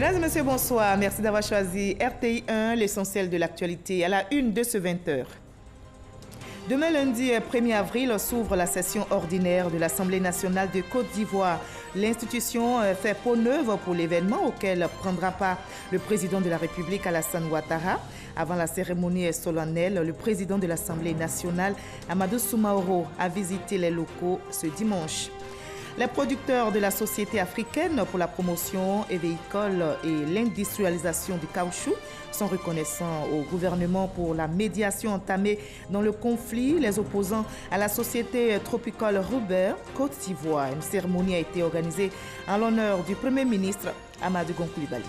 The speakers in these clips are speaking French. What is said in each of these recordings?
Mesdames et messieurs, bonsoir. Merci d'avoir choisi RTI 1, l'essentiel de l'actualité à la une de ce 20h. Demain lundi 1er avril s'ouvre la session ordinaire de l'Assemblée nationale de Côte d'Ivoire. L'institution fait peau neuve pour l'événement auquel prendra part le président de la République Alassane Ouattara. Avant la cérémonie solennelle, le président de l'Assemblée nationale Amadou Soumaoro a visité les locaux ce dimanche. Les producteurs de la Société africaine pour la promotion et véhicule et l'industrialisation du caoutchouc sont reconnaissants au gouvernement pour la médiation entamée dans le conflit les opposants à la Société tropicale Robert, Côte d'Ivoire. Une cérémonie a été organisée en l'honneur du Premier ministre Amadou Coulibaly.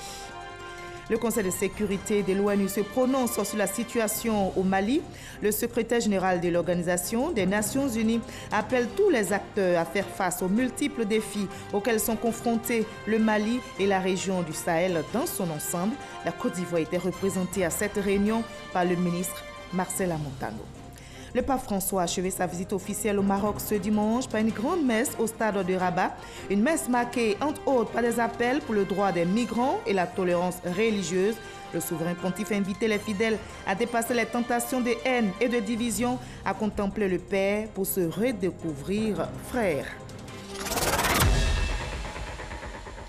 Le Conseil de sécurité de l'ONU se prononce sur la situation au Mali. Le secrétaire général de l'Organisation des Nations Unies appelle tous les acteurs à faire face aux multiples défis auxquels sont confrontés le Mali et la région du Sahel dans son ensemble. La Côte d'Ivoire était représentée à cette réunion par le ministre Marcel Amontano. Le pape François a achevé sa visite officielle au Maroc ce dimanche par une grande messe au stade de Rabat. Une messe marquée, entre autres, par des appels pour le droit des migrants et la tolérance religieuse. Le souverain pontife a invité les fidèles à dépasser les tentations de haine et de division, à contempler le Père pour se redécouvrir frère.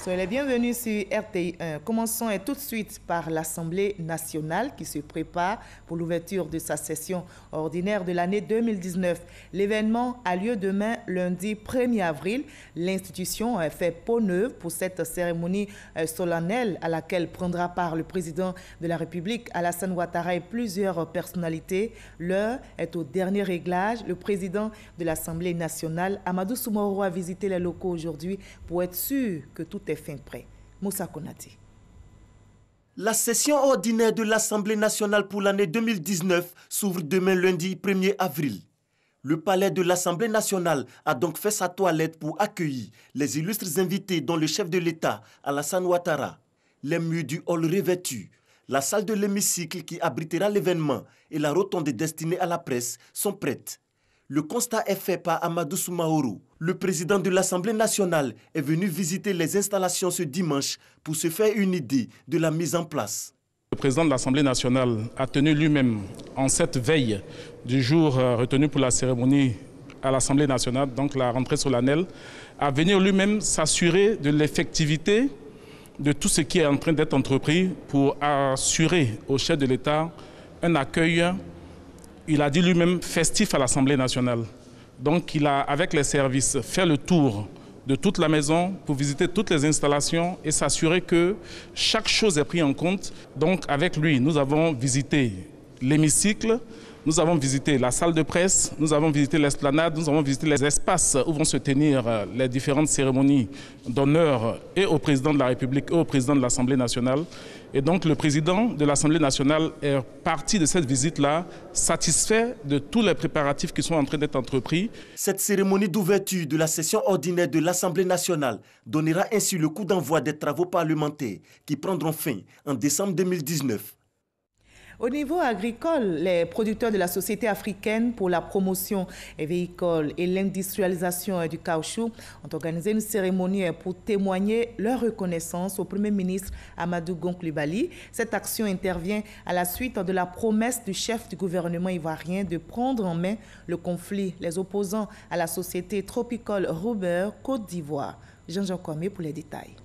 Soyez les bienvenus sur RTI 1. Commençons tout de suite par l'Assemblée nationale qui se prépare pour l'ouverture de sa session ordinaire de l'année 2019. L'événement a lieu demain, lundi 1er avril. L'institution fait peau neuve pour cette cérémonie solennelle à laquelle prendra part le président de la République, Alassane Ouattara, et plusieurs personnalités. L'heure est au dernier réglage. Le président de l'Assemblée nationale, Amadou Soumaoro, a visité les locaux aujourd'hui pour être sûr que tout est fin prêt. Moussa Konati. La session ordinaire de l'Assemblée nationale pour l'année 2019 s'ouvre demain lundi 1er avril. Le palais de l'Assemblée nationale a donc fait sa toilette pour accueillir les illustres invités dont le chef de l'État, Alassane Ouattara. Les murs du hall revêtus, la salle de l'hémicycle qui abritera l'événement et la rotonde destinée à la presse sont prêtes. Le constat est fait par Amadou Soumaoro. Le président de l'Assemblée nationale est venu visiter les installations ce dimanche pour se faire une idée de la mise en place. Le président de l'Assemblée nationale a tenu lui-même, en cette veille du jour retenu pour la cérémonie à l'Assemblée nationale, donc la rentrée solennelle, à venir lui-même s'assurer de l'effectivité de tout ce qui est en train d'être entrepris pour assurer au chef de l'État un accueil, il a dit lui-même, festif à l'Assemblée nationale. Donc il a, avec les services, fait le tour de toute la maison pour visiter toutes les installations et s'assurer que chaque chose est prise en compte. Donc avec lui, nous avons visité l'hémicycle, nous avons visité la salle de presse, nous avons visité l'esplanade, nous avons visité les espaces où vont se tenir les différentes cérémonies d'honneur et au président de la République et au président de l'Assemblée nationale. Et donc le président de l'Assemblée nationale est parti de cette visite-là satisfait de tous les préparatifs qui sont en train d'être entrepris. Cette cérémonie d'ouverture de la session ordinaire de l'Assemblée nationale donnera ainsi le coup d'envoi des travaux parlementaires qui prendront fin en décembre 2019. Au niveau agricole, les producteurs de la Société africaine pour la promotion et véhicule et l'industrialisation du caoutchouc ont organisé une cérémonie pour témoigner leur reconnaissance au Premier ministre Amadou Coulibaly. Cette action intervient à la suite de la promesse du chef du gouvernement ivoirien de prendre en main le conflit les opposants à la Société tropicale Robert, Côte d'Ivoire. Jean-Jacques Kwame pour les détails.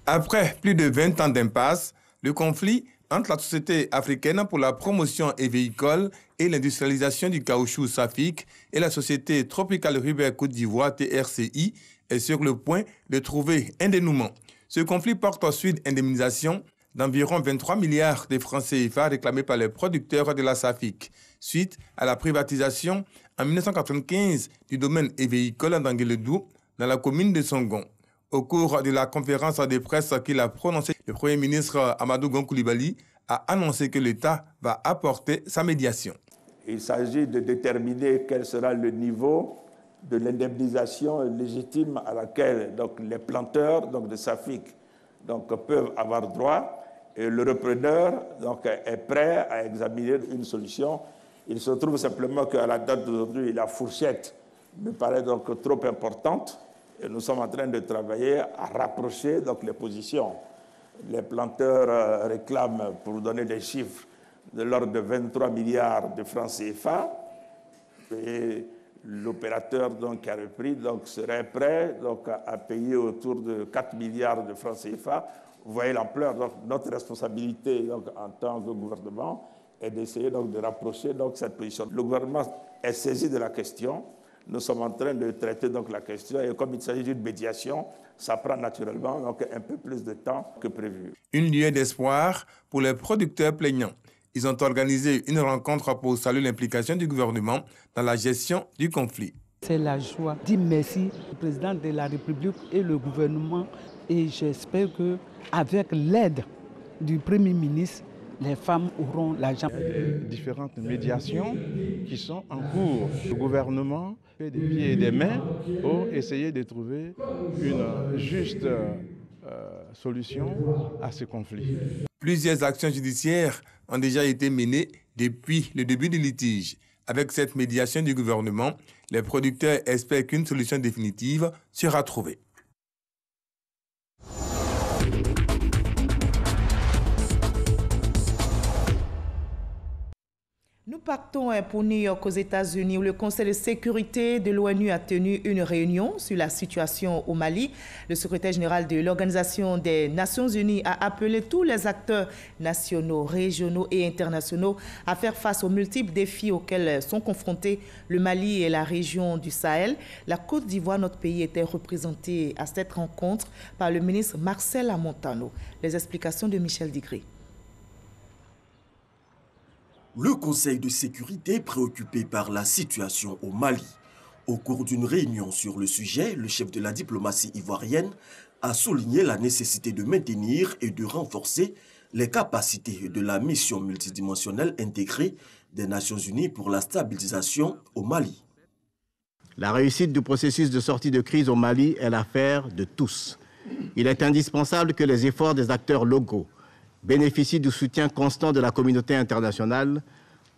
Après plus de 20 ans d'impasse, le conflit entre la Société africaine pour la promotion et véhicule et l'industrialisation du caoutchouc SAFIC et la Société tropicale Robert Côte d'Ivoire TRCI est sur le point de trouver un dénouement. Ce conflit porte ensuite indemnisation d'environ 23 milliards de francs CFA réclamés par les producteurs de la SAFIC, suite à la privatisation en 1995 du domaine et véhicule d'Anguéledou dans la commune de Songon. Au cours de la conférence de presse qu'il a prononcée, le Premier ministre Amadou Coulibaly a annoncé que l'État va apporter sa médiation. Il s'agit de déterminer quel sera le niveau de l'indemnisation légitime à laquelle les planteurs de SAFIC peuvent avoir droit. Et le repreneur est prêt à examiner une solution. Il se trouve simplement qu'à la date d'aujourd'hui, la fourchette me paraît trop importante. Et nous sommes en train de travailler à rapprocher les positions Les planteurs réclament, pour donner des chiffres, de l'ordre de 23 milliards de francs CFA. Et l'opérateur qui a repris serait prêt à payer autour de 4 milliards de francs CFA. Vous voyez l'ampleur. Notre responsabilité en tant que gouvernement est d'essayer de rapprocher cette position. Le gouvernement est saisi de la question. Nous sommes en train de traiter la question. Et comme il s'agit d'une médiation, ça prend naturellement un peu plus de temps que prévu. Une lueur d'espoir pour les producteurs plaignants. Ils ont organisé une rencontre pour saluer l'implication du gouvernement dans la gestion du conflit. C'est la joie. Dis merci au président de la République et le gouvernement. Et j'espère qu'avec l'aide du Premier ministre, les femmes auront l'argent. Différentes médiations qui sont en cours. Le gouvernement fait des pieds et des mains pour essayer de trouver une juste solution à ce conflit. Plusieurs actions judiciaires ont déjà été menées depuis le début du litige. Avec cette médiation du gouvernement, les producteurs espèrent qu'une solution définitive sera trouvée. Nous partons pour New York aux États-Unis où le Conseil de sécurité de l'ONU a tenu une réunion sur la situation au Mali. Le secrétaire général de l'Organisation des Nations Unies a appelé tous les acteurs nationaux, régionaux et internationaux à faire face aux multiples défis auxquels sont confrontés le Mali et la région du Sahel. La Côte d'Ivoire, notre pays, était représentée à cette rencontre par le ministre Marcel Amontano. Les explications de Michel Digré. Le Conseil de sécurité préoccupé par la situation au Mali. Au cours d'une réunion sur le sujet, le chef de la diplomatie ivoirienne a souligné la nécessité de maintenir et de renforcer les capacités de la mission multidimensionnelle intégrée des Nations Unies pour la stabilisation au Mali. La réussite du processus de sortie de crise au Mali est l'affaire de tous. Il est indispensable que les efforts des acteurs locaux bénéficient du soutien constant de la communauté internationale,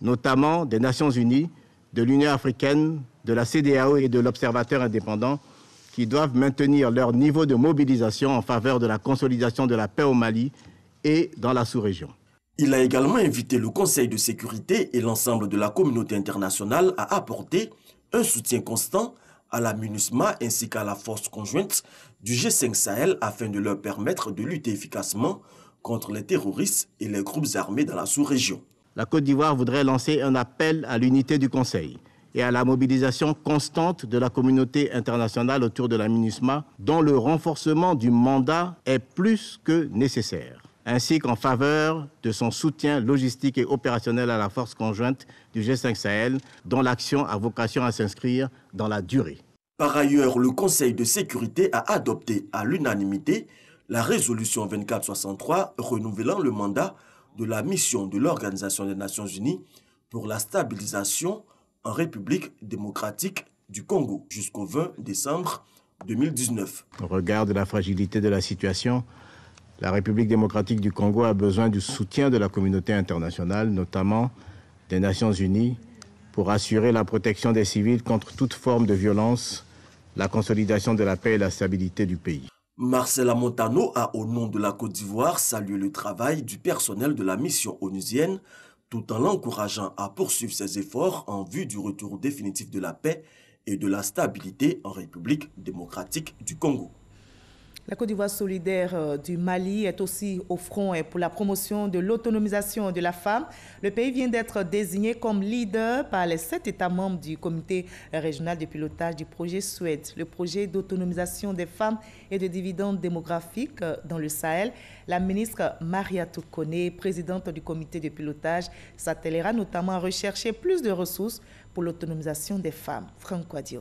notamment des Nations Unies, de l'Union africaine, de la CEDEAO et de l'Observateur indépendant, qui doivent maintenir leur niveau de mobilisation en faveur de la consolidation de la paix au Mali et dans la sous-région. Il a également invité le Conseil de sécurité et l'ensemble de la communauté internationale à apporter un soutien constant à la MINUSMA ainsi qu'à la force conjointe du G5 Sahel afin de leur permettre de lutter efficacement contre les terroristes et les groupes armés dans la sous-région. La Côte d'Ivoire voudrait lancer un appel à l'unité du Conseil et à la mobilisation constante de la communauté internationale autour de la MINUSMA, dont le renforcement du mandat est plus que nécessaire, ainsi qu'en faveur de son soutien logistique et opérationnel à la force conjointe du G5 Sahel, dont l'action a vocation à s'inscrire dans la durée. Par ailleurs, le Conseil de sécurité a adopté à l'unanimité la résolution 2463 renouvelant le mandat de la mission de l'Organisation des Nations Unies pour la stabilisation en République démocratique du Congo jusqu'au 20 décembre 2019. Au regard de la fragilité de la situation, la République démocratique du Congo a besoin du soutien de la communauté internationale, notamment des Nations Unies, pour assurer la protection des civils contre toute forme de violence, la consolidation de la paix et la stabilité du pays. Marcel Amontano a, au nom de la Côte d'Ivoire, salué le travail du personnel de la mission onusienne, tout en l'encourageant à poursuivre ses efforts en vue du retour définitif de la paix et de la stabilité en République démocratique du Congo. La Côte d'Ivoire solidaire du Mali est aussi au front pour la promotion de l'autonomisation de la femme. Le pays vient d'être désigné comme leader par les 7 États membres du comité régional de pilotage du projet Suède, le projet d'autonomisation des femmes et de dividendes démographiques dans le Sahel. La ministre Mariatou Koné, présidente du comité de pilotage, s'attellera notamment à rechercher plus de ressources pour l'autonomisation des femmes. Franck Wadio.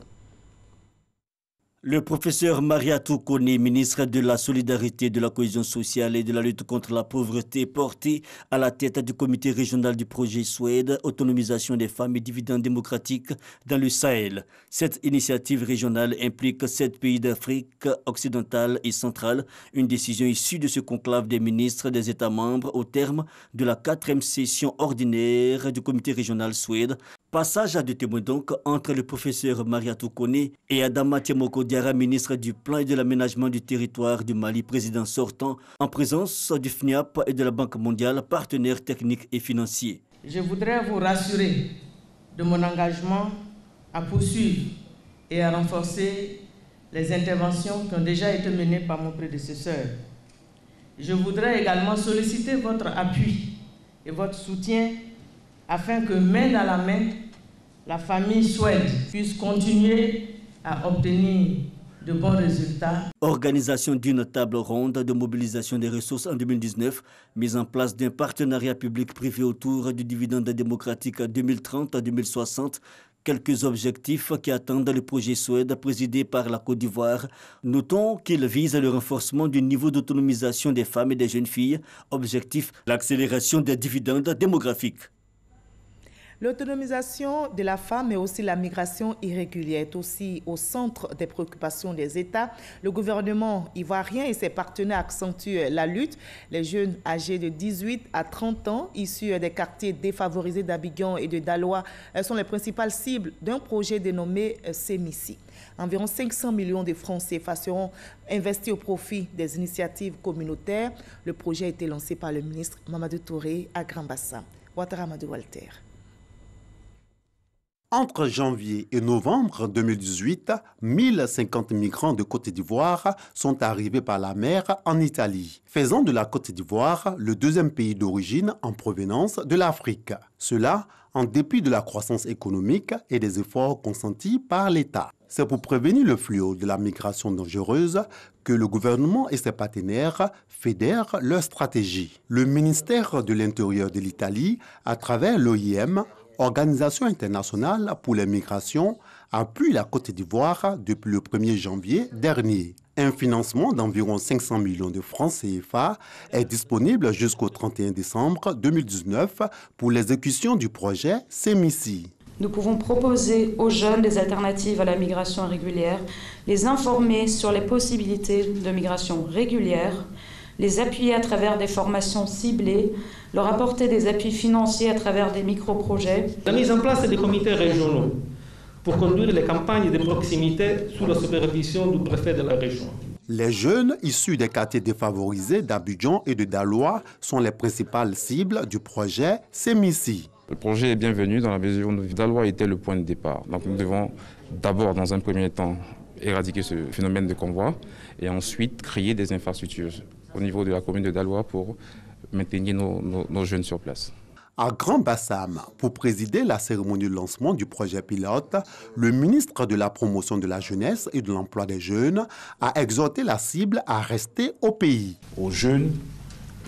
Le professeur Mariatou Koné, ministre de la Solidarité, de la Cohésion sociale et de la lutte contre la pauvreté, porté à la tête du comité régional du projet Suède, autonomisation des femmes et dividendes démocratiques dans le Sahel. Cette initiative régionale implique 7 pays d'Afrique occidentale et centrale, une décision issue de ce conclave des ministres des États membres au terme de la 4e session ordinaire du comité régional Suède. Passage à deux témoins donc entre le professeur Mariatou Koné et Adama Tiemoko Diarra, ministre du Plan et de l'Aménagement du territoire du Mali, président sortant, en présence du FNIAP et de la Banque mondiale, partenaires techniques et financiers. Je voudrais vous rassurer de mon engagement à poursuivre et à renforcer les interventions qui ont déjà été menées par mon prédécesseur. Je voudrais également solliciter votre appui et votre soutien afin que, main dans la main, la famille Swed puisse continuer à obtenir de bons résultats. Organisation d'une table ronde de mobilisation des ressources en 2019, mise en place d'un partenariat public-privé autour du dividende démocratique 2030 à 2060. Quelques objectifs qui attendent le projet Suède présidé par la Côte d'Ivoire. Notons qu'il vise le renforcement du niveau d'autonomisation des femmes et des jeunes filles. Objectif, l'accélération des dividendes démographiques. L'autonomisation de la femme mais aussi la migration irrégulière est aussi au centre des préoccupations des États. Le gouvernement ivoirien et ses partenaires accentuent la lutte. Les jeunes âgés de 18 à 30 ans, issus des quartiers défavorisés d'Abidjan et de Daloa, sont les principales cibles d'un projet dénommé SEMICI. Environ 500 millions de francs CFA seront investis au profit des initiatives communautaires. Le projet a été lancé par le ministre Mamadou Touré à Grand Bassam. Ouattara Amadou Walter. Entre janvier et novembre 2018, 1050 migrants de Côte d'Ivoire sont arrivés par la mer en Italie, faisant de la Côte d'Ivoire le deuxième pays d'origine en provenance de l'Afrique. Cela en dépit de la croissance économique et des efforts consentis par l'État. C'est pour prévenir le fléau de la migration dangereuse que le gouvernement et ses partenaires fédèrent leur stratégie. Le ministère de l'Intérieur de l'Italie, à travers l'OIM, Organisation internationale pour les migrations, appuie la Côte d'Ivoire depuis le 1er janvier dernier. Un financement d'environ 500 millions de francs CFA est disponible jusqu'au 31 décembre 2019 pour l'exécution du projet SEMICI. Nous pouvons proposer aux jeunes des alternatives à la migration irrégulière, les informer sur les possibilités de migration régulière, les appuyer à travers des formations ciblées, leur apporter des appuis financiers à travers des micro-projets. La mise en place des comités régionaux pour conduire les campagnes de proximité sous la supervision du préfet de la région. Les jeunes issus des quartiers défavorisés d'Abidjan et de Daloa sont les principales cibles du projet SEMICI. Le projet est bienvenu dans la mesure où Daloa était le point de départ. Donc nous devons d'abord, dans un premier temps, éradiquer ce phénomène de convoi et ensuite créer des infrastructures au niveau de la commune de Daloa pour maintenir nos jeunes sur place. À Grand Bassam, pour présider la cérémonie de lancement du projet pilote, le ministre de la Promotion de la Jeunesse et de l'Emploi des Jeunes a exhorté la cible à rester au pays. Aux jeunes,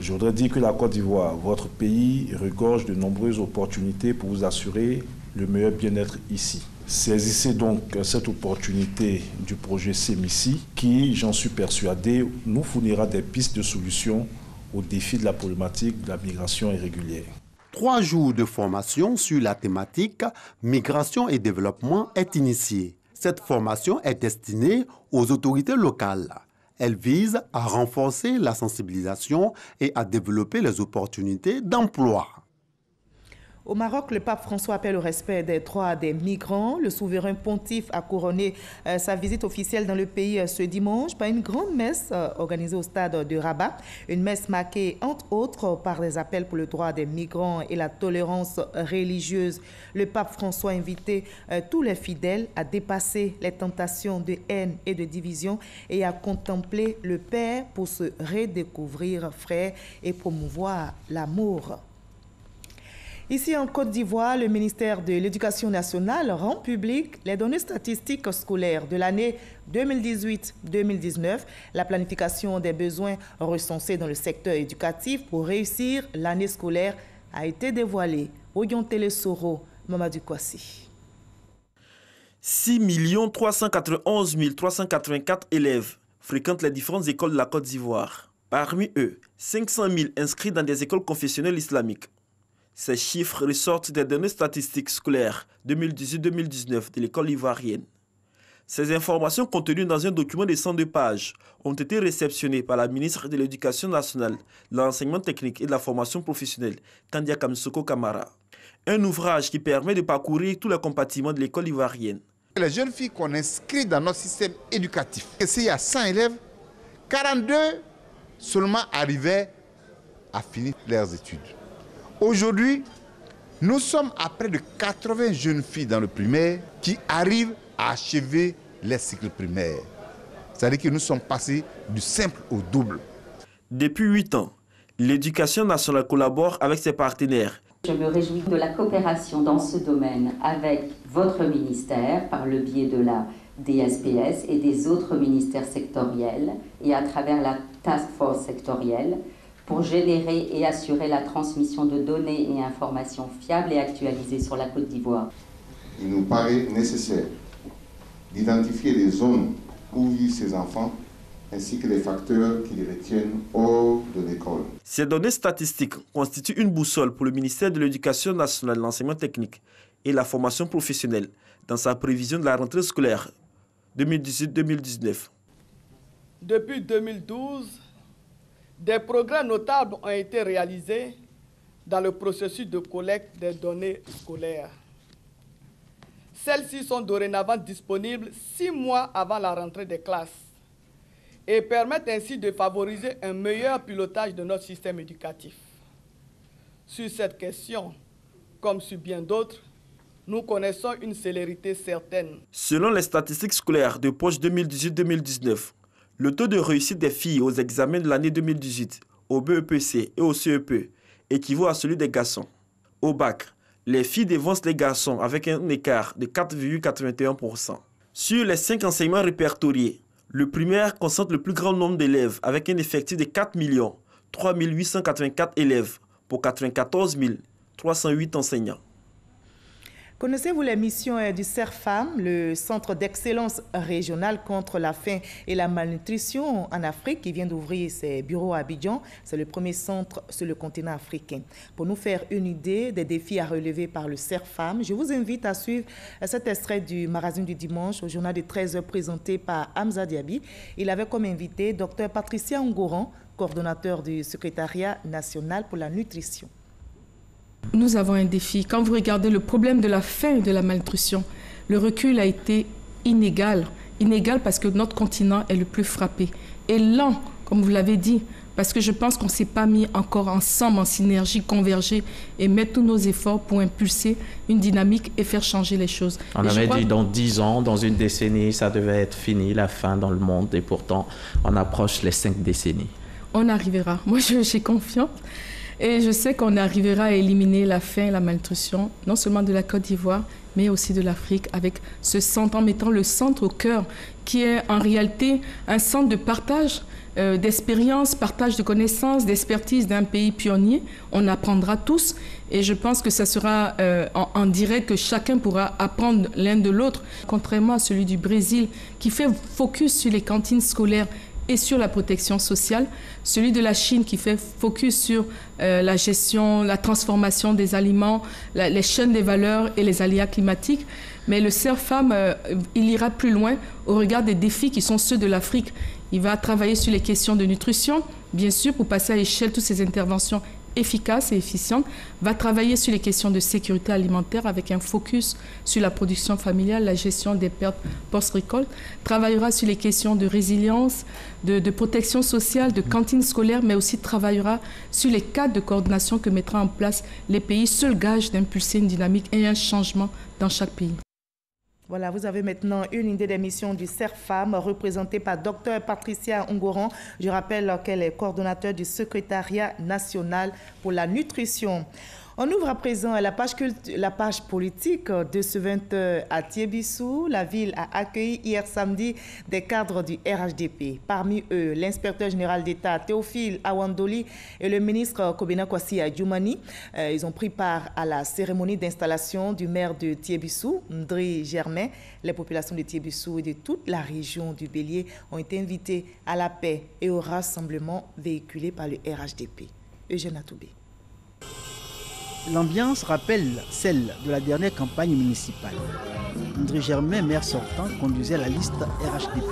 je voudrais dire que la Côte d'Ivoire, votre pays, regorge de nombreuses opportunités pour vous assurer le meilleur bien-être ici. Saisissez donc cette opportunité du projet SEMICI qui, j'en suis persuadé, nous fournira des pistes de solutions au défi de la problématique de la migration irrégulière. 3 jours de formation sur la thématique migration et développement est initiée. Cette formation est destinée aux autorités locales. Elle vise à renforcer la sensibilisation et à développer les opportunités d'emploi. Au Maroc, le pape François appelle au respect des droits des migrants. Le souverain pontife a couronné sa visite officielle dans le pays ce dimanche par une grande messe organisée au stade de Rabat. Une messe marquée, entre autres, par les appels pour le droit des migrants et la tolérance religieuse. Le pape François a invité tous les fidèles à dépasser les tentations de haine et de division et à contempler le Père pour se redécouvrir frère et promouvoir l'amour. Ici en Côte d'Ivoire, le ministère de l'Éducation nationale rend public les données statistiques scolaires de l'année 2018-2019. La planification des besoins recensés dans le secteur éducatif pour réussir l'année scolaire a été dévoilée. Oyon Télé-Soro, Mamadou Kwasi. 6 391 384 élèves fréquentent les différentes écoles de la Côte d'Ivoire. Parmi eux, 500 000 inscrits dans des écoles confessionnelles islamiques. Ces chiffres ressortent des données statistiques scolaires 2018-2019 de l'école ivoirienne. Ces informations contenues dans un document de 102 pages ont été réceptionnées par la ministre de l'Éducation nationale, de l'enseignement technique et de la formation professionnelle, Kandia Kamsoko Kamara. Un ouvrage qui permet de parcourir tous les compartiments de l'école ivoirienne, Les jeunes filles qu'on inscrit dans notre système éducatif, s'il y a 100 élèves, 42 seulement arrivaient à finir leurs études. Aujourd'hui, nous sommes à près de 80 jeunes filles dans le primaire qui arrivent à achever les cycles primaires. C'est-à-dire que nous sommes passés du simple au double. Depuis 8 ans, l'éducation nationale collabore avec ses partenaires. Je me réjouis de la coopération dans ce domaine avec votre ministère par le biais de la DSPS et des autres ministères sectoriels et à travers la task force sectorielle pour générer et assurer la transmission de données et informations fiables et actualisées sur la Côte d'Ivoire. Il nous paraît nécessaire d'identifier les zones où vivent ces enfants ainsi que les facteurs qui les retiennent hors de l'école. Ces données statistiques constituent une boussole pour le ministère de l'Éducation nationale, l'enseignement technique et la formation professionnelle dans sa prévision de la rentrée scolaire 2018-2019. Depuis 2012, des progrès notables ont été réalisés dans le processus de collecte des données scolaires. Celles-ci sont dorénavant disponibles 6 mois avant la rentrée des classes et permettent ainsi de favoriser un meilleur pilotage de notre système éducatif. Sur cette question, comme sur bien d'autres, nous connaissons une célérité certaine. Selon les statistiques scolaires de poche 2018-2019, le taux de réussite des filles aux examens de l'année 2018 au BEPC et au CEP équivaut à celui des garçons. Au bac, les filles dévancent les garçons avec un écart de 4,81%. Sur les 5 enseignements répertoriés, le primaire concentre le plus grand nombre d'élèves avec un effectif de 4 3 884 élèves pour 94 308 enseignants. Connaissez-vous les missions du CERFAM, le Centre d'excellence régional contre la faim et la malnutrition en Afrique, qui vient d'ouvrir ses bureaux à Abidjan? C'est le premier centre sur le continent africain. Pour nous faire une idée des défis à relever par le CERFAM, je vous invite à suivre cet extrait du magazine du dimanche au journal de 13h présenté par Hamza Diaby. Il avait comme invité Dr Patricia Ngoran, coordonnateur du secrétariat national pour la nutrition. Nous avons un défi. Quand vous regardez le problème de la faim et de la malnutrition, le recul a été inégal. Inégal parce que notre continent est le plus frappé. Et lent, comme vous l'avez dit, parce que je pense qu'on ne s'est pas mis encore ensemble en synergie, converger et mettre tous nos efforts pour impulser une dynamique et faire changer les choses. On avait dit dans 10 ans, dans une décennie, ça devait être fini, la faim dans le monde. Et pourtant, on approche les 5 décennies. On arrivera. Moi, j'ai confiance. Et je sais qu'on arrivera à éliminer la faim et la malnutrition, non seulement de la Côte d'Ivoire, mais aussi de l'Afrique, avec ce centre, en mettant le centre au cœur, qui est en réalité un centre de partage d'expérience, partage de connaissances, d'expertise d'un pays pionnier. On apprendra tous et je pense que ça sera en direct que chacun pourra apprendre l'un de l'autre, contrairement à celui du Brésil, qui fait focus sur les cantines scolaires et sur la protection sociale, celui de la Chine qui fait focus sur la gestion, la transformation des aliments, les chaînes des valeurs et les aléas climatiques. Mais le CERFAM, il ira plus loin au regard des défis qui sont ceux de l'Afrique. Il va travailler sur les questions de nutrition, bien sûr, pour passer à l'échelle toutes ces interventions efficaces et efficientes, va travailler sur les questions de sécurité alimentaire avec un focus sur la production familiale, la gestion des pertes post-récolte, travaillera sur les questions de résilience, de protection sociale, de cantines scolaires, mais aussi travaillera sur les cadres de coordination que mettra en place les pays, seul gage d'impulser une dynamique et un changement dans chaque pays. Voilà, vous avez maintenant une idée des missions du CERFAM, représentée par Dr Patricia Ngoran. Je rappelle qu'elle est coordonnateur du secrétariat national pour la nutrition. On ouvre à présent la page politique de ce 20h à Thiébissou. La ville a accueilli hier samedi des cadres du RHDP. Parmi eux, l'inspecteur général d'État Théophile Awandoli et le ministre Kobena Kwasi Adjoumani. Ils ont pris part à la cérémonie d'installation du maire de Thiébissou, Ndri Germain. Les populations de Thiébissou et de toute la région du Bélier ont été invitées à la paix et au rassemblement véhiculé par le RHDP. Eugène Atoubé. L'ambiance rappelle celle de la dernière campagne municipale. Ndri Germain, maire sortant, conduisait la liste RHDP.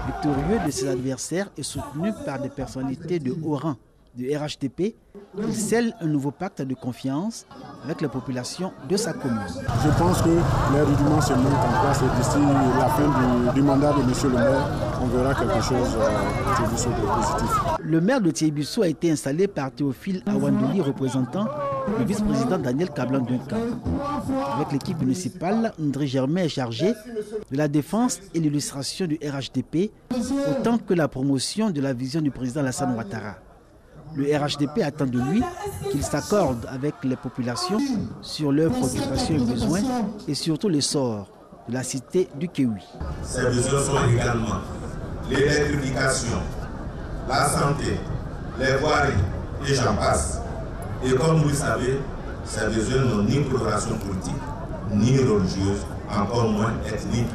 Victorieux de ses adversaires et soutenu par des personnalités de haut rang du RHDP, il scelle un nouveau pacte de confiance avec la population de sa commune. Je pense que l'ère du dimanche se met en place et d'ici la fin du mandat de M. le maire, on verra quelque chose de positif. Le maire de Thiébissou a été installé par Théophile Awandouli, représentant le vice-président Daniel Kablan-Duncan. Avec l'équipe municipale, Ndri Germain est chargé de la défense et l'illustration du RHDP, autant que la promotion de la vision du président Alassane Ouattara. Le RHDP attend de lui qu'il s'accorde avec les populations sur leurs préoccupations et besoins et surtout l'essor de la cité du Kéoui. Ces besoins sont également l'électrification, la santé, les voiries et j'en passe. Et comme vous le savez, ces besoins n'ont ni coloration politique, ni religieuse, encore moins ethnique.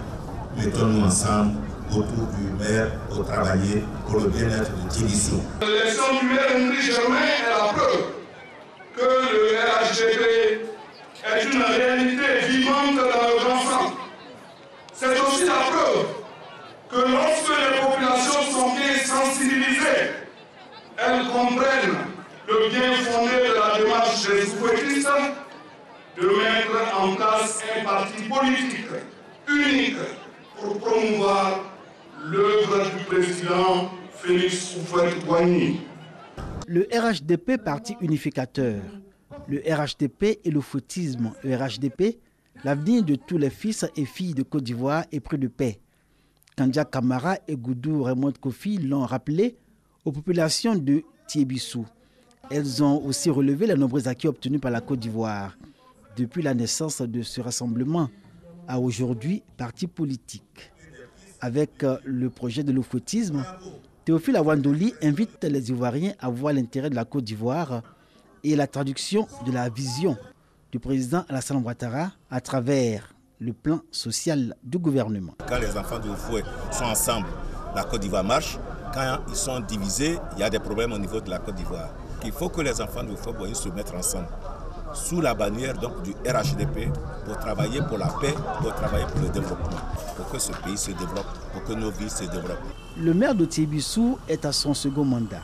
Mettons-nous ensemble autour du maire pour travailler pour le bien-être de Thiébissou. L'élection du maire Ndri Germain est la preuve que le RHDP est une réalité vivante dans le grand centre. C'est aussi la preuve que lorsque les populations sont bien sensibilisées, elles comprennent le bien fondé de la démarche des souverainistes de mettre en place un parti politique unique pour promouvoir l'œuvre du président Félix Houphouët-Boigny. Le RHDP, parti unificateur, le RHDP et le footisme, le RHDP, l'avenir de tous les fils et filles de Côte d'Ivoire est pris de paix. Kandia Kamara et Goudou Raymond Kofi l'ont rappelé aux populations de Thiébissou. Elles ont aussi relevé les nombreux acquis obtenus par la Côte d'Ivoire depuis la naissance de ce rassemblement à aujourd'hui parti politique. Avec le projet de l'oufoutisme, Théophile Awandouli invite les Ivoiriens à voir l'intérêt de la Côte d'Ivoire et la traduction de la vision du président Alassane Ouattara à travers le plan social du gouvernement. Quand les enfants de Oufouët sont ensemble, la Côte d'Ivoire marche. Quand ils sont divisés, il y a des problèmes au niveau de la Côte d'Ivoire. Il faut que les enfants de Oufouët se mettent ensemble sous la bannière donc, du RHDP pour travailler pour la paix, pour travailler pour le développement, pour que ce pays se développe, pour que nos vies se développent. Le maire de Thiébissou est à son second mandat,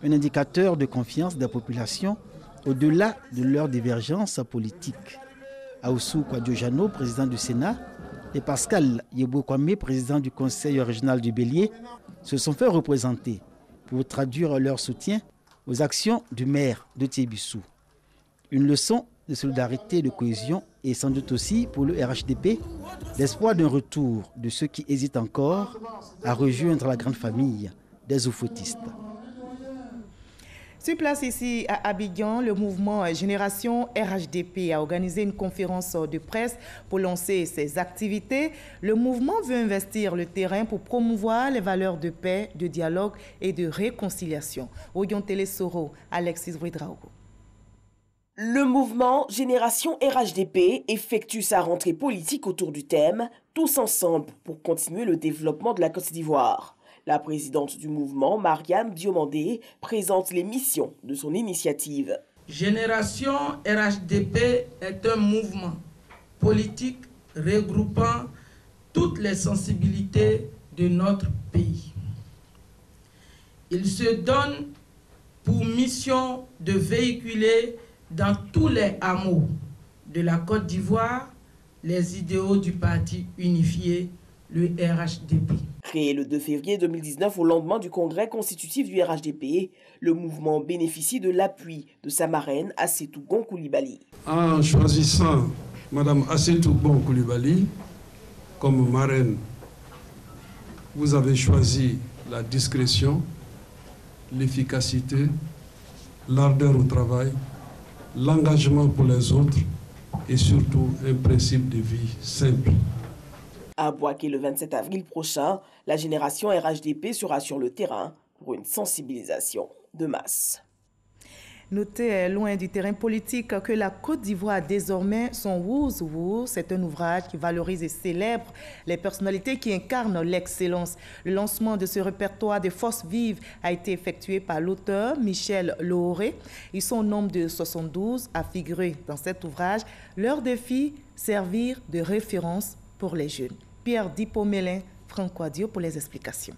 un indicateur de confiance des populations au-delà de leurs divergences politiques. Aoussou Kouadiojano, président du Sénat, et Pascal Yebokwame, président du Conseil régional du Bélier, se sont fait représenter pour traduire leur soutien aux actions du maire de Thiébissou. Une leçon de solidarité et de cohésion et sans doute aussi pour le RHDP, l'espoir d'un retour de ceux qui hésitent encore à rejoindre la grande famille des oufoutistes. Sur place ici à Abidjan, le mouvement Génération RHDP a organisé une conférence de presse pour lancer ses activités. Le mouvement veut investir le terrain pour promouvoir les valeurs de paix, de dialogue et de réconciliation. Oyon Télé Soro, Alexis Ouedraogo. Le mouvement Génération RHDP effectue sa rentrée politique autour du thème « Tous ensemble pour continuer le développement de la Côte d'Ivoire ». La présidente du mouvement, Mariam Diomandé, présente les missions de son initiative. Génération RHDP est un mouvement politique regroupant toutes les sensibilités de notre pays. Il se donne pour mission de véhiculer dans tous les hameaux de la Côte d'Ivoire les idéaux du parti unifié, le RHDP. Créé le 2 février 2019 au lendemain du congrès constitutif du RHDP, le mouvement bénéficie de l'appui de sa marraine Assetou Gon Coulibaly. En choisissant Mme Assetou Gon Coulibaly comme marraine, vous avez choisi la discrétion, l'efficacité, l'ardeur au travail, l'engagement pour les autres et surtout un principe de vie simple. À Bouaké le 27 avril prochain, la génération RHDP sera sur le terrain pour une sensibilisation de masse. Notez loin du terrain politique que la Côte d'Ivoire a désormais son Wooz Wooz. C'est un ouvrage qui valorise et célèbre les personnalités qui incarnent l'excellence. Le lancement de ce répertoire de forces vives a été effectué par l'auteur Michel Lohoré. Ils sont au nombre de 72 à figurer dans cet ouvrage. Leur défi, servir de référence pour les jeunes. Pierre Dipomélin, Franck Quadio pour les explications.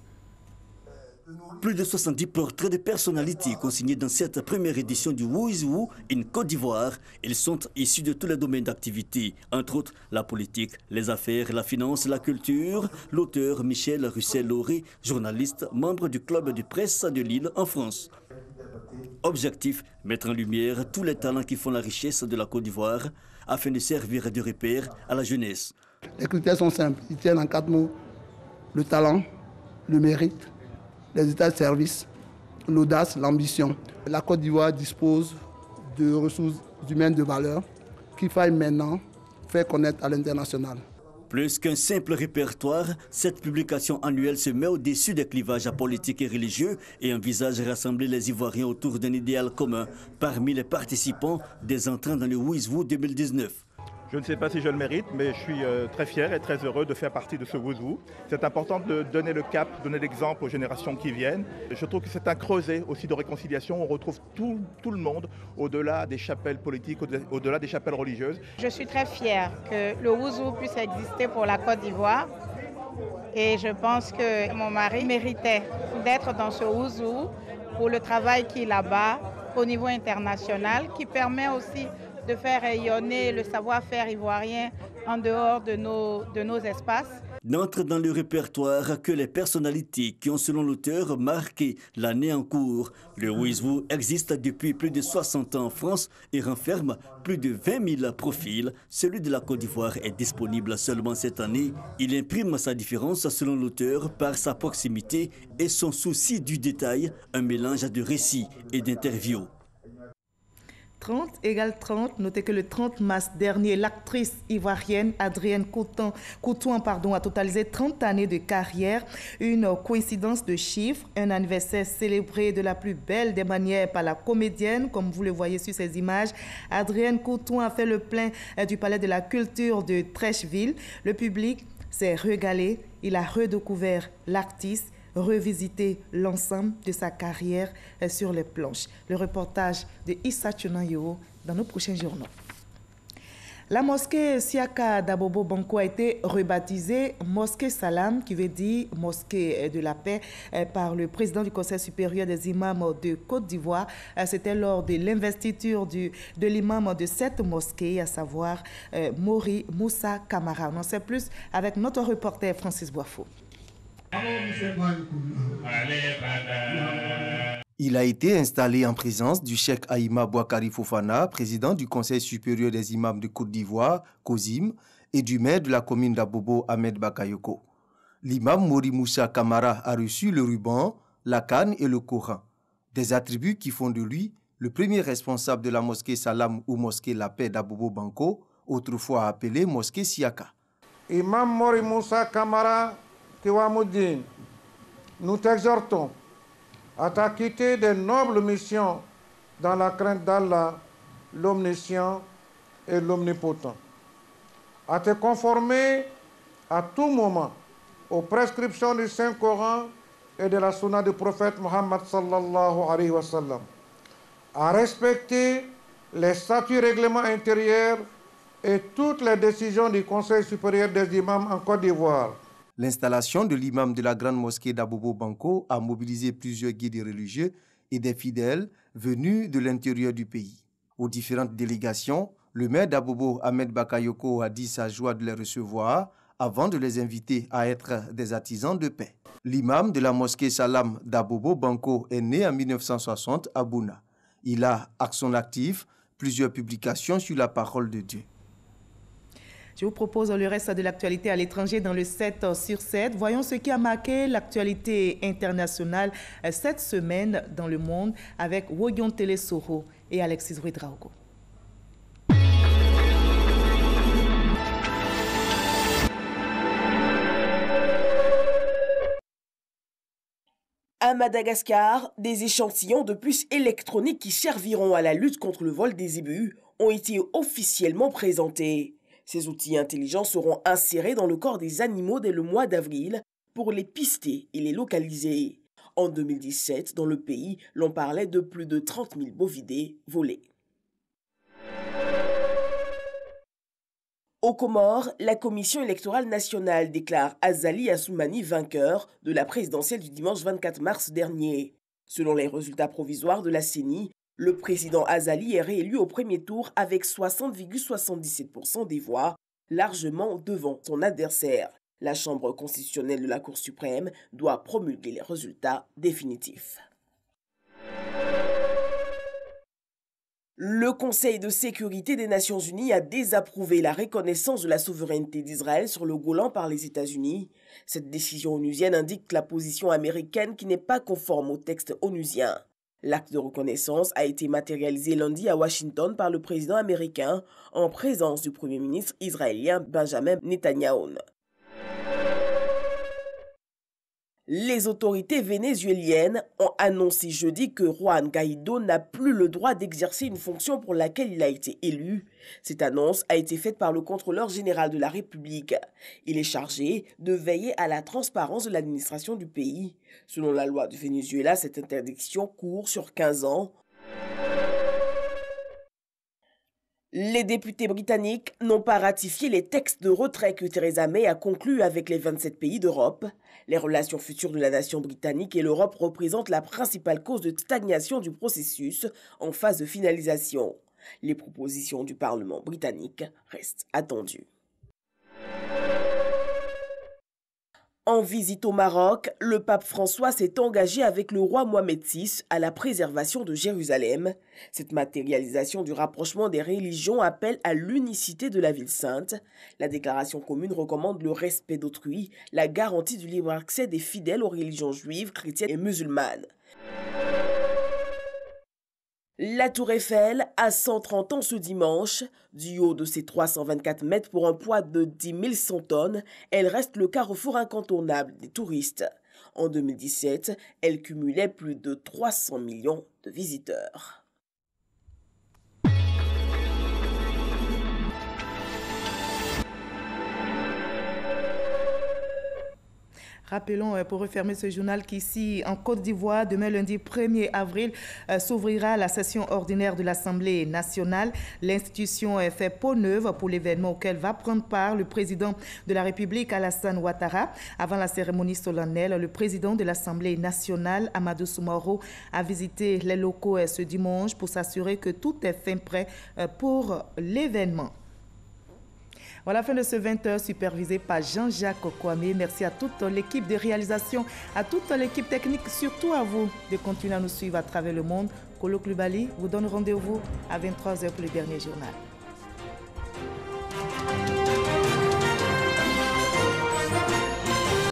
Plus de 70 portraits de personnalités consignés dans cette première édition du Who is Who in Côte d'Ivoire. Ils sont issus de tous les domaines d'activité, entre autres la politique, les affaires, la finance, la culture. L'auteur Michel Russell-Lauré, journaliste, membre du club de presse de Lille en France. Objectif, mettre en lumière tous les talents qui font la richesse de la Côte d'Ivoire afin de servir de repère à la jeunesse. Les critères sont simples, ils tiennent en 4 mots: le talent, le mérite, les états de service, l'audace, l'ambition. La Côte d'Ivoire dispose de ressources humaines de valeur qu'il faille maintenant faire connaître à l'international. Plus qu'un simple répertoire, cette publication annuelle se met au-dessus des clivages politiques et religieux et envisage rassembler les Ivoiriens autour d'un idéal commun. Parmi les participants, des entrants dans le Who is Who 2019. Je ne sais pas si je le mérite, mais je suis très fier et très heureux de faire partie de ce Who is Who. C'est important de donner le cap, donner l'exemple aux générations qui viennent. Je trouve que c'est un creuset aussi de réconciliation. On retrouve tout le monde au-delà des chapelles politiques, au-delà des chapelles religieuses. Je suis très fière que le Who is Who puisse exister pour la Côte d'Ivoire. Et je pense que mon mari méritait d'être dans ce Who is Who pour le travail qu'il a là-bas au niveau international, qui permet aussi de faire rayonner le savoir-faire ivoirien en dehors de nos espaces. N'entre dans le répertoire que les personnalités qui ont, selon l'auteur, marqué l'année en cours. Le Who is Who existe depuis plus de 60 ans en France et renferme plus de 20 000 profils. Celui de la Côte d'Ivoire est disponible seulement cette année. Il imprime sa différence, selon l'auteur, par sa proximité et son souci du détail, un mélange de récits et d'interviews. 30 égale 30. Notez que le 30 mars dernier, l'actrice ivoirienne Adrienne Couton a totalisé 30 années de carrière. Une coïncidence de chiffres, un anniversaire célébré de la plus belle des manières par la comédienne, comme vous le voyez sur ces images. Adrienne Couton a fait le plein du Palais de la Culture de Trècheville. Le public s'est régalé. Il a redécouvert l'artiste, revisiter l'ensemble de sa carrière sur les planches. Le reportage de Issa Tchonanyo dans nos prochains journaux. La mosquée Siaka d'Abobo Banco a été rebaptisée Mosquée Salam, qui veut dire Mosquée de la paix, par le président du Conseil supérieur des imams de Côte d'Ivoire. C'était lors de l'investiture de l'imam de cette mosquée, à savoir Mori Moussa Kamara. On en sait plus avec notre reporter Francis Boifo. Il a été installé en présence du cheikh Aïma Bouakari Fofana, président du Conseil supérieur des imams de Côte d'Ivoire, COSIM, et du maire de la commune d'Abobo, Ahmed Bakayoko. L'imam Mori Moussa Kamara a reçu le ruban, la canne et le Coran, des attributs qui font de lui le premier responsable de la mosquée Salam ou mosquée La Paix d'Abobo Banco, autrefois appelée mosquée Siaka. Imam Mori Moussa Kamara Kiwamoudine, nous t'exhortons à t'acquitter des nobles missions dans la crainte d'Allah, l'omniscient et l'omnipotent, à te conformer à tout moment aux prescriptions du Saint-Coran et de la sunna du prophète Mohammed sallallahu alayhi wa sallam, à respecter les statuts règlements intérieurs et toutes les décisions du Conseil supérieur des imams en Côte d'Ivoire. L'installation de l'imam de la grande mosquée d'Abobo Banco a mobilisé plusieurs guides religieux et des fidèles venus de l'intérieur du pays. Aux différentes délégations, le maire d'Abobo, Ahmed Bakayoko, a dit sa joie de les recevoir avant de les inviter à être des artisans de paix. L'imam de la mosquée Salam d'Abobo Banco est né en 1960 à Bouna. Il a, à son actif, plusieurs publications sur la parole de Dieu. Je vous propose le reste de l'actualité à l'étranger dans le 7 sur 7. Voyons ce qui a marqué l'actualité internationale cette semaine dans le monde avec Woyon Télé-Soro et Alexis Ouedraogo. À Madagascar, des échantillons de puces électroniques qui serviront à la lutte contre le vol des zébus ont été officiellement présentés. Ces outils intelligents seront insérés dans le corps des animaux dès le mois d'avril pour les pister et les localiser. En 2017, dans le pays, l'on parlait de plus de 30 000 bovidés volés. Aux Comores, la Commission électorale nationale déclare Azali Assoumani vainqueur de la présidentielle du dimanche 24 mars dernier. Selon les résultats provisoires de la CENI, le président Azali est réélu au premier tour avec 60,77% des voix, largement devant son adversaire. La Chambre constitutionnelle de la Cour suprême doit promulguer les résultats définitifs. Le Conseil de sécurité des Nations Unies a désapprouvé la reconnaissance de la souveraineté d'Israël sur le Golan par les États-Unis. Cette décision onusienne indique la position américaine qui n'est pas conforme au texte onusien. L'acte de reconnaissance a été matérialisé lundi à Washington par le président américain en présence du Premier ministre israélien Benjamin Netanyahou. Les autorités vénézuéliennes ont annoncé jeudi que Juan Guaidó n'a plus le droit d'exercer une fonction pour laquelle il a été élu. Cette annonce a été faite par le contrôleur général de la République. Il est chargé de veiller à la transparence de l'administration du pays. Selon la loi du Venezuela, cette interdiction court sur 15 ans. Les députés britanniques n'ont pas ratifié les textes de retrait que Theresa May a conclus avec les 27 pays d'Europe. Les relations futures de la nation britannique et l'Europe représentent la principale cause de stagnation du processus en phase de finalisation. Les propositions du Parlement britannique restent attendues. En visite au Maroc, le pape François s'est engagé avec le roi Mohamed VI à la préservation de Jérusalem. Cette matérialisation du rapprochement des religions appelle à l'unicité de la ville sainte. La déclaration commune recommande le respect d'autrui, la garantie du libre accès des fidèles aux religions juives, chrétiennes et musulmanes. La Tour Eiffel a 130 ans ce dimanche. Du haut de ses 324 mètres pour un poids de 10 100 tonnes, elle reste le carrefour incontournable des touristes. En 2017, elle cumulait plus de 300 millions de visiteurs. Rappelons pour refermer ce journal qu'ici, en Côte d'Ivoire, demain lundi 1er avril, s'ouvrira la session ordinaire de l'Assemblée nationale. L'institution fait peau neuve pour l'événement auquel va prendre part le président de la République, Alassane Ouattara. Avant la cérémonie solennelle, le président de l'Assemblée nationale, Amadou Soumaoro, a visité les locaux ce dimanche pour s'assurer que tout est fin prêt pour l'événement. Voilà la fin de ce 20h supervisé par Jean-Jacques Kwame. Merci à toute l'équipe de réalisation, à toute l'équipe technique, surtout à vous de continuer à nous suivre à travers le monde. Kolo Coulibaly vous donne rendez-vous à 23h pour le dernier journal.